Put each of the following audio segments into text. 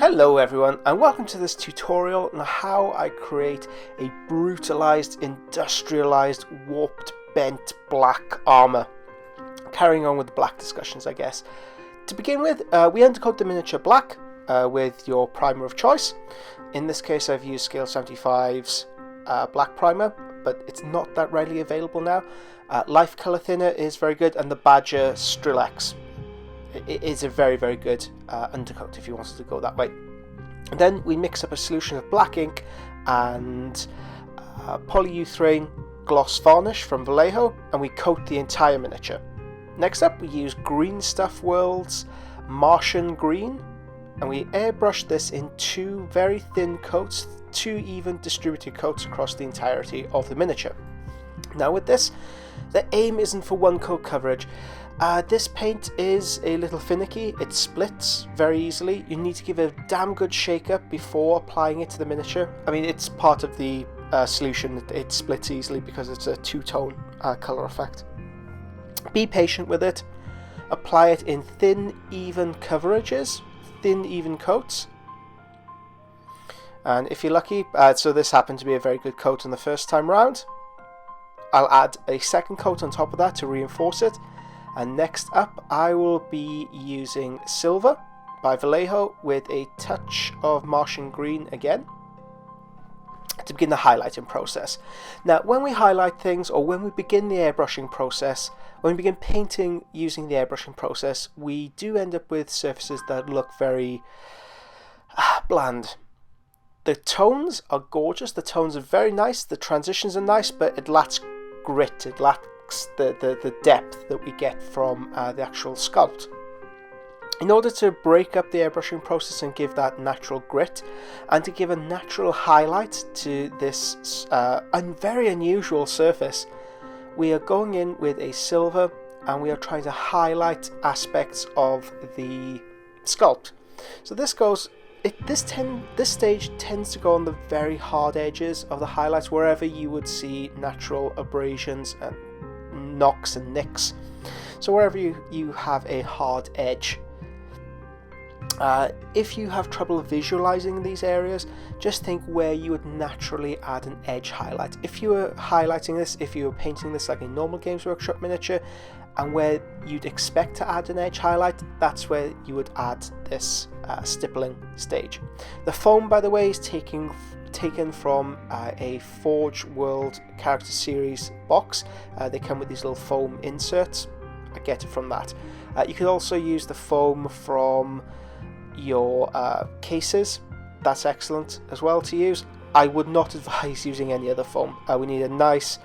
Hello everyone, and welcome to this tutorial on how I create a brutalized, industrialized, warped, bent black armor. Carrying on with the black discussions, I guess. To begin with, we undercoat the miniature black with your primer of choice. In this case I've used Scale 75's black primer, but it's not that readily available now. Life Color Thinner is very good, and the Badger Strilex. It is a very, very good undercoat if you wanted to go that way. And then we mix up a solution of black ink and polyurethane gloss varnish from Vallejo, and we coat the entire miniature. Next up, we use Green Stuff World's Martian Green, and we airbrush this in two very thin coats, two even distributed coats across the entirety of the miniature. Now with this, the aim isn't for one coat coverage. This paint is a little finicky, it splits very easily. You need to give it a damn good shake up before applying it to the miniature. I mean, it's part of the solution, it splits easily because it's a two-tone colour effect. Be patient with it, apply it in thin, even coverages, thin, even coats. And if you're lucky, so this happened to be a very good coat on the first time round, I'll add a second coat on top of that to reinforce it. And next up, I will be using Silver by Vallejo with a touch of Martian Green again to begin the highlighting process. Now, when we highlight things, or when we begin the airbrushing process, when we begin painting using the airbrushing process, we do end up with surfaces that look very bland. The tones are gorgeous, the tones are very nice, the transitions are nice, but it lacks grit, it lacks the depth that we get from the actual sculpt. In order to break up the airbrushing process and give that natural grit and to give a natural highlight to this very unusual surface, we are going in with a silver and we are trying to highlight aspects of the sculpt. So this goes, this stage tends to go on the very hard edges of the highlights, wherever you would see natural abrasions and knocks and nicks. So wherever you have a hard edge. If you have trouble visualizing these areas, just think where you would naturally add an edge highlight. If you were highlighting this, if you were painting this like a normal Games Workshop miniature, and where you'd expect to add an edge highlight, that's where you would add this stippling stage. The foam, by the way, is taken from a Forge World Character Series box. They come with these little foam inserts. I get it from that. You could also use the foam from your cases. That's excellent as well to use. I would not advise using any other foam. We need a nice,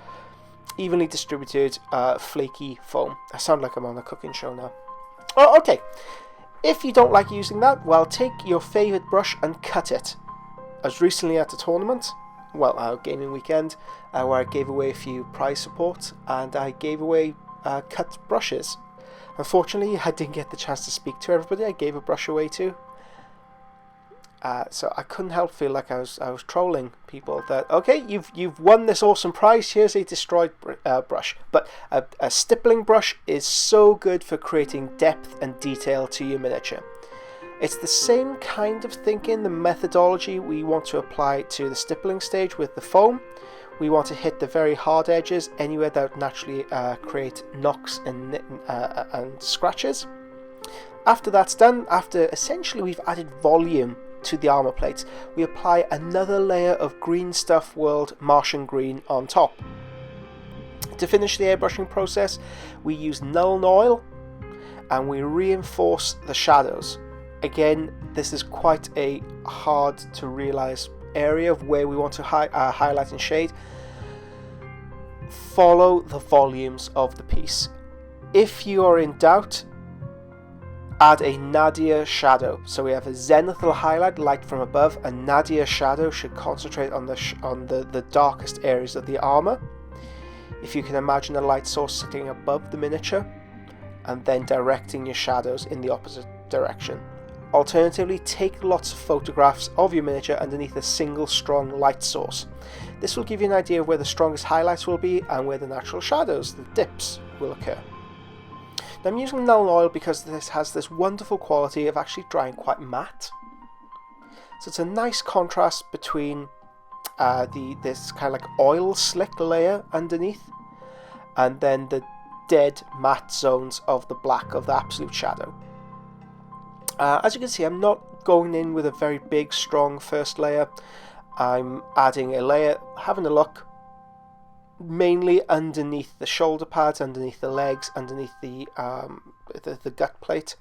evenly distributed, flaky foam. I sound like I'm on a cooking show now. Oh, okay. If you don't like using that, well, take your favourite brush and cut it. I was recently at a tournament, well, our gaming weekend, where I gave away a few prize support, and I gave away cut brushes. Unfortunately, I didn't get the chance to speak to everybody I gave a brush away to. So I couldn't help feel like I was trolling people. That okay, you've won this awesome prize. Here's a destroyed brush. But a stippling brush is so good for creating depth and detail to your miniature. It's the same kind of thinking, the methodology we want to apply to the stippling stage with the foam. We want to hit the very hard edges, anywhere that would naturally create knocks and scratches. After that's done, after essentially we've added volume to the armor plates, we apply another layer of Green Stuff World Martian Green on top. To finish the airbrushing process, we use Nuln Oil and we reinforce the shadows. Again, this is quite a hard to realize area of where we want to highlight and shade. Follow the volumes of the piece. If you are in doubt, add a nadir shadow. So we have a zenithal highlight, light from above. A nadir shadow should concentrate on the darkest areas of the armor. If you can imagine a light source sitting above the miniature and then directing your shadows in the opposite direction. Alternatively, take lots of photographs of your miniature underneath a single strong light source. This will give you an idea of where the strongest highlights will be and where the natural shadows, the dips, will occur. Now I'm using Nuln Oil because this has this wonderful quality of actually drying quite matte. So it's a nice contrast between this kind of like oil slick layer underneath, and then the dead matte zones of the black of the absolute shadow. As you can see, I'm not going in with a very big strong first layer. I'm adding a layer, having a look, mainly underneath the shoulder pads, underneath the legs, underneath the gut plate,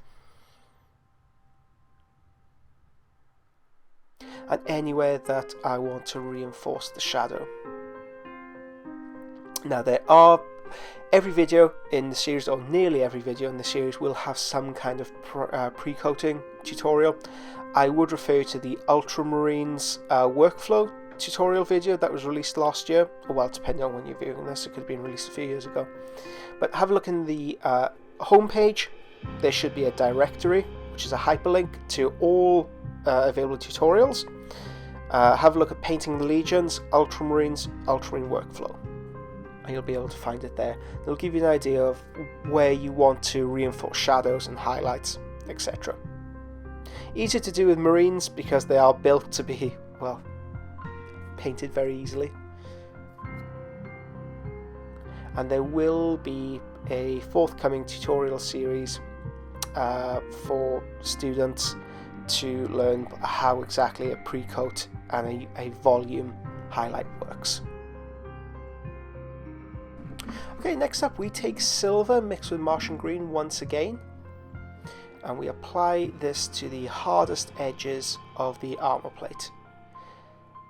and anywhere that I want to reinforce the shadow. Now every video in the series, or nearly every video in the series, will have some kind of pre-coating tutorial. I would refer to the Ultramarines workflow tutorial video that was released last year, or well, depending on when you're viewing this, it could have been released a few years ago. But have a look in the homepage. There should be a directory, which is a hyperlink to all available tutorials. Have a look at Painting the Legions, Ultramarine workflow, and you'll be able to find it there. It'll give you an idea of where you want to reinforce shadows and highlights, etc. Easier to do with Marines because they are built to be, well, painted very easily. And there will be a forthcoming tutorial series for students to learn how exactly a pre-coat and a volume highlight works. Okay, next up we take silver mixed with Martian green once again, and we apply this to the hardest edges of the armor plate.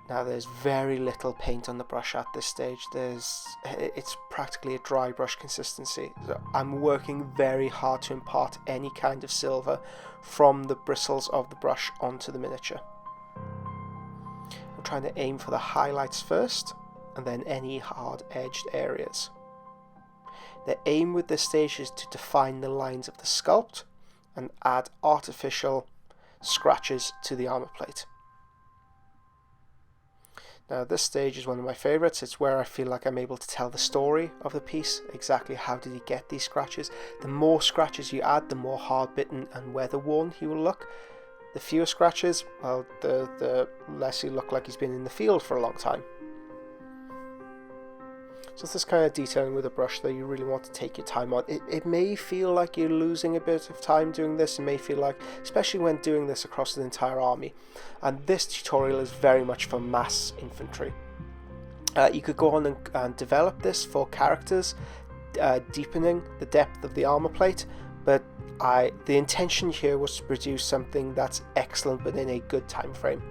Now there's very little paint on the brush at this stage. It's practically a dry brush consistency. So I'm working very hard to impart any kind of silver from the bristles of the brush onto the miniature. I'm trying to aim for the highlights first, and then any hard edged areas. The aim with this stage is to define the lines of the sculpt and add artificial scratches to the armor plate. Now this stage is one of my favourites. It's where I feel like I'm able to tell the story of the piece, exactly how did he get these scratches. The more scratches you add, the more hard bitten and weather worn he will look. The fewer scratches, well, the less he look like he's been in the field for a long time. So it's this kind of detailing with a brush that you really want to take your time on. It may feel like you're losing a bit of time doing this. It may feel like, especially when doing this across the entire army. And this tutorial is very much for mass infantry. You could go on and develop this for characters, deepening the depth of the armor plate. But the intention here was to produce something that's excellent but in a good time frame.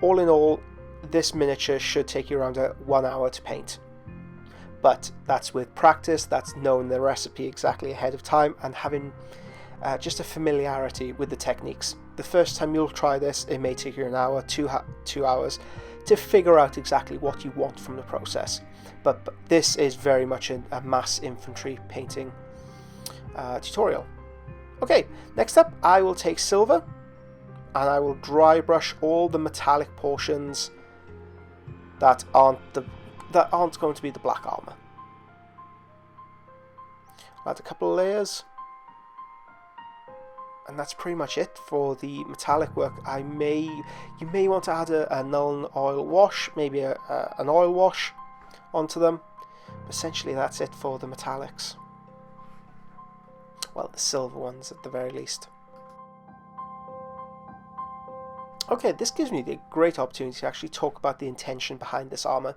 All in all, this miniature should take you around 1 hour to paint. But that's with practice, that's knowing the recipe exactly ahead of time and having just a familiarity with the techniques. The first time you'll try this, it may take you an hour, 2 hours to figure out exactly what you want from the process. But this is very much a mass infantry painting tutorial. Okay, next up I will take silver and I will dry brush all the metallic portions that aren't going to be the black armor. I'll add a couple of layers, and that's pretty much it for the metallic work. You may want to add a null oil wash, maybe an oil wash onto them. But essentially that's it for the metallics. Well, the silver ones at the very least. Okay, this gives me the great opportunity to actually talk about the intention behind this armor.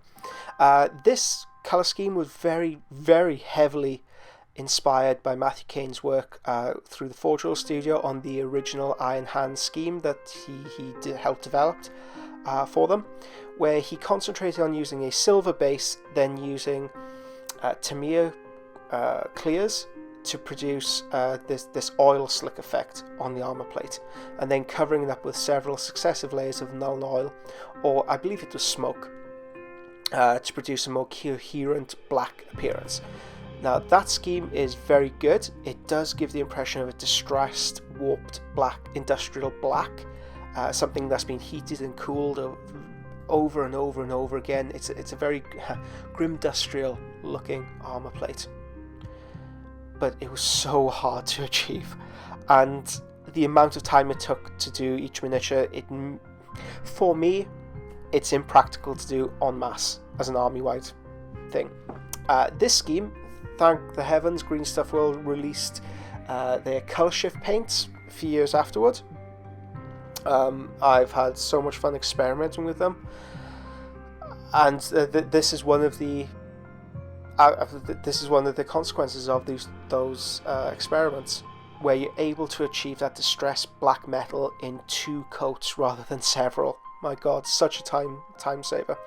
This color scheme was very, very heavily inspired by Matthew Kane's work through the Forge World Studio on the original Iron Hand scheme that he helped develop for them, where he concentrated on using a silver base, then using Tamiya clears to produce this oil slick effect on the armor plate, and then covering it up with several successive layers of null oil, or I believe it was smoke, to produce a more coherent black appearance. Now that scheme is very good. It does give the impression of a distressed, warped black, industrial black, something that's been heated and cooled over and over and over again. It's a very grim industrial looking armor plate. But it was so hard to achieve, and the amount of time it took to do each miniature, For me, it's impractical to do en masse as an army-wide thing. This scheme, thank the heavens, Green Stuff World released their colour shift paints a few years afterwards. I've had so much fun experimenting with them, and this is one of the consequences of those experiments, where you're able to achieve that distressed black metal in 2 coats rather than several. My god, such a time saver.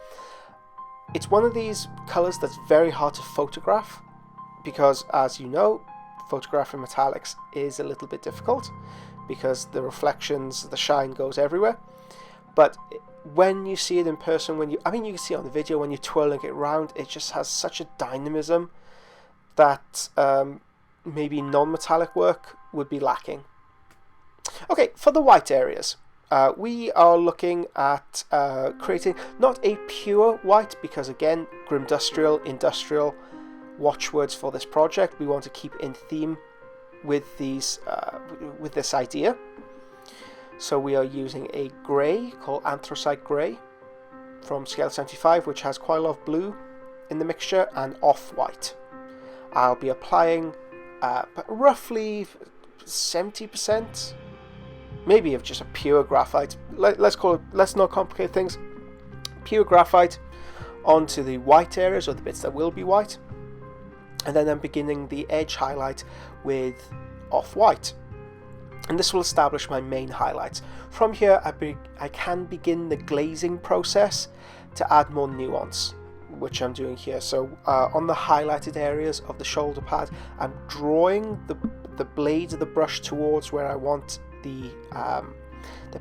It's one of these colours that's very hard to photograph, because, as you know, photographing metallics is a little bit difficult, because the reflections, the shine goes everywhere. But when you see it in person, you can see it on the video, when you're twirling it around, it just has such a dynamism that maybe non-metallic work would be lacking. Okay, for the white areas, we are looking at creating not a pure white, because again, Grimdustrial, industrial watchwords for this project. We want to keep in theme with these with this idea. So we are using a grey called Anthracite Grey from Scale 75, which has quite a lot of blue in the mixture, and off-white. I'll be applying roughly 70%, maybe of just a pure graphite. Let's not complicate things. Pure graphite onto the white areas, or the bits that will be white, and then I'm beginning the edge highlight with off-white, and this will establish my main highlights. From here I can begin the glazing process to add more nuance, which I'm doing here. So on the highlighted areas of the shoulder pad, I'm drawing the blade of the brush towards where I want the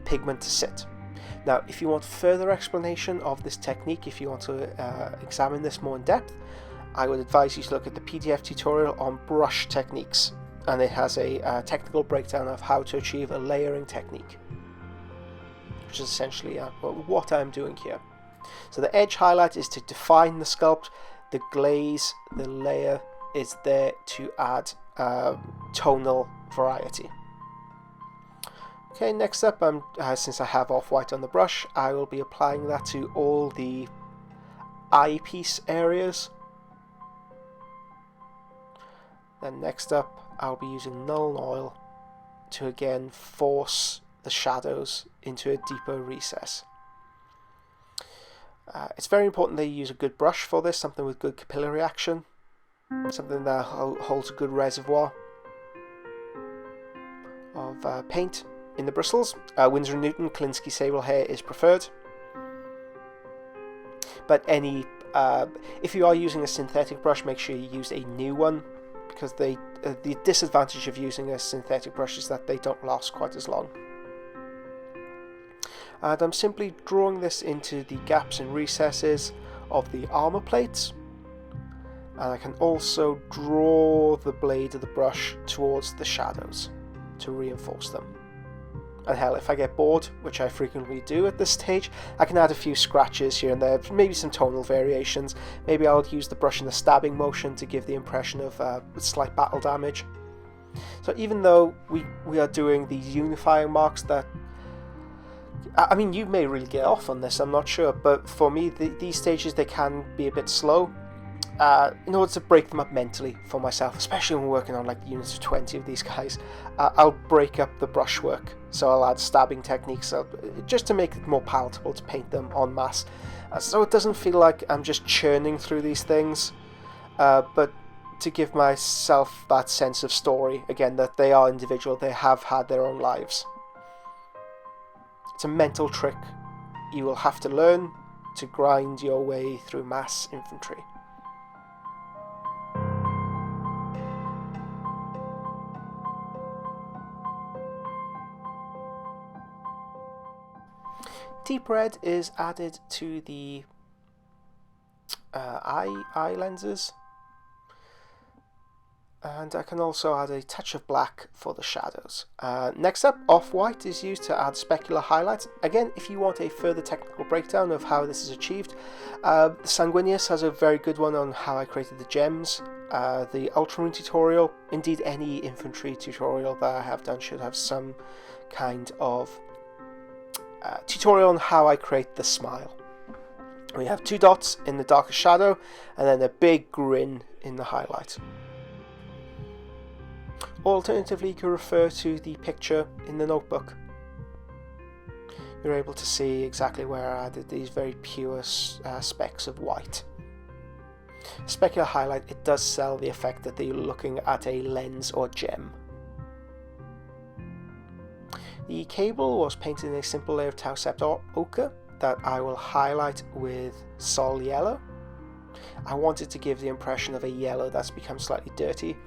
pigment to sit. Now, if you want further explanation of this technique, if you want to examine this more in depth, I would advise you to look at the PDF tutorial on brush techniques, and it has a technical breakdown of how to achieve a layering technique, which is essentially what I'm doing here. So the edge highlight is to define the sculpt, the glaze, the layer is there to add tonal variety. Okay, next up, since I have off-white on the brush, I will be applying that to all the eyepiece areas. Then next up, I'll be using Nuln Oil to again force the shadows into a deeper recess. It's very important that you use a good brush for this, something with good capillary action, something that holds a good reservoir of paint in the bristles. Winsor & Newton Klinsky Sable Hair is preferred, but if you are using a synthetic brush, make sure you use a new one, because the disadvantage of using a synthetic brush is that they don't last quite as long. And I'm simply drawing this into the gaps and recesses of the armour plates, and I can also draw the blade of the brush towards the shadows to reinforce them. And hell, if I get bored, which I frequently do at this stage, I can add a few scratches here and there, maybe some tonal variations. Maybe I'll use the brush in the stabbing motion to give the impression of slight battle damage. So even though we are doing these unifying marks that, I mean, you may really get off on this, I'm not sure, but for me, these stages, they can be a bit slow. In order to break them up mentally for myself, especially when we're working on like units of 20 of these guys, I'll break up the brushwork. So I'll add stabbing techniques just to make it more palatable to paint them en masse, so it doesn't feel like I'm just churning through these things, but to give myself that sense of story, again, that they are individual, they have had their own lives. It's a mental trick you will have to learn to grind your way through mass infantry. Deep red is added to the eye lenses, and I can also add a touch of black for the shadows. Next up, off-white is used to add specular highlights. Again, if you want a further technical breakdown of how this is achieved, Sanguinius has a very good one on how I created the gems. The Ultramarine tutorial, indeed any infantry tutorial that I have done, should have some kind of tutorial on how I create the smile. We have 2 dots in the darkest shadow and then a big grin in the highlight. Alternatively, you can refer to the picture in the notebook. You're able to see exactly where I added these very pure specks of white. Specular highlight, it does sell the effect that you're looking at a lens or gem. The cable was painted in a simple layer of tau septa ochre that I will highlight with Sol yellow. I wanted to give the impression of a yellow that's become slightly dirty.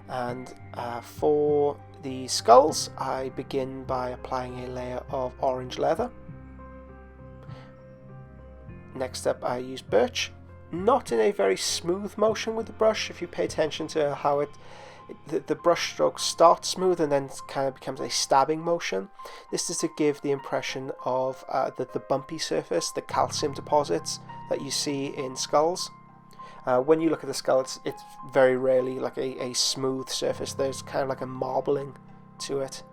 And for the skulls, I begin by applying a layer of orange leather. Next up, I use birch, not in a very smooth motion with the brush. If you pay attention to how the brush stroke starts smooth and then kind of becomes a stabbing motion. This is to give the impression of the bumpy surface, the calcium deposits that you see in skulls. When you look at the skull, it's very rarely like a smooth surface. There's kind of like a marbling to it.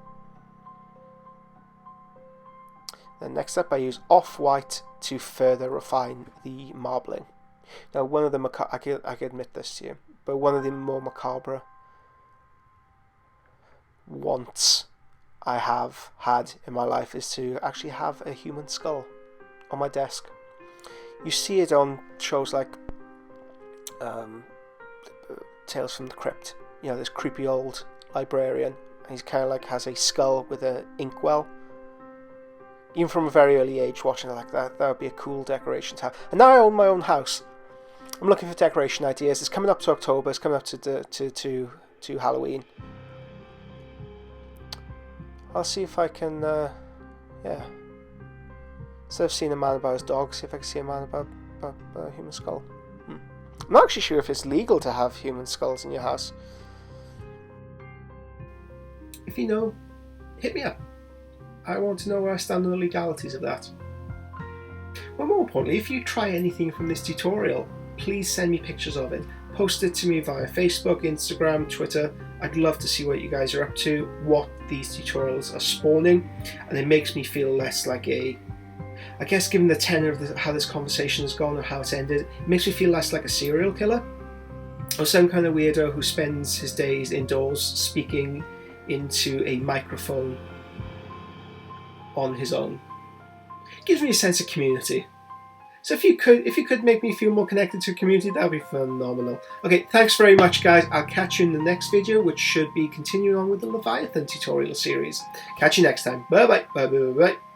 Then next up, I use off-white to further refine the marbling. Now, one of the I can admit this to you, but one of the more macabre wants I have had in my life is to actually have a human skull on my desk. You see it on shows like Tales from the Crypt. You know, this creepy old librarian. He's kind of like has a skull with an inkwell. Even from a very early age, watching it like that would be a cool decoration to have. And now I own my own house. I'm looking for decoration ideas. It's coming up to October. It's coming up to Halloween. I'll see if I can, yeah. Instead of seeing a man about his dog, see if I can see a man about a human skull. I'm not actually sure if it's legal to have human skulls in your house. If you know, hit me up. I want to know where I stand on the legalities of that. But more importantly, if you try anything from this tutorial, please send me pictures of it. Post it to me via Facebook, Instagram, Twitter. I'd love to see what you guys are up to, what these tutorials are spawning, and it makes me feel less like I guess given the tenor of how this conversation has gone or how it's ended, it makes me feel less like a serial killer or some kind of weirdo who spends his days indoors speaking into a microphone on his own. It gives me a sense of community. So if you could make me feel more connected to a community, that would be phenomenal. Okay, thanks very much, guys. I'll catch you in the next video, which should be continuing on with the Leviathan tutorial series. Catch you next time. Bye bye. Bye bye bye bye.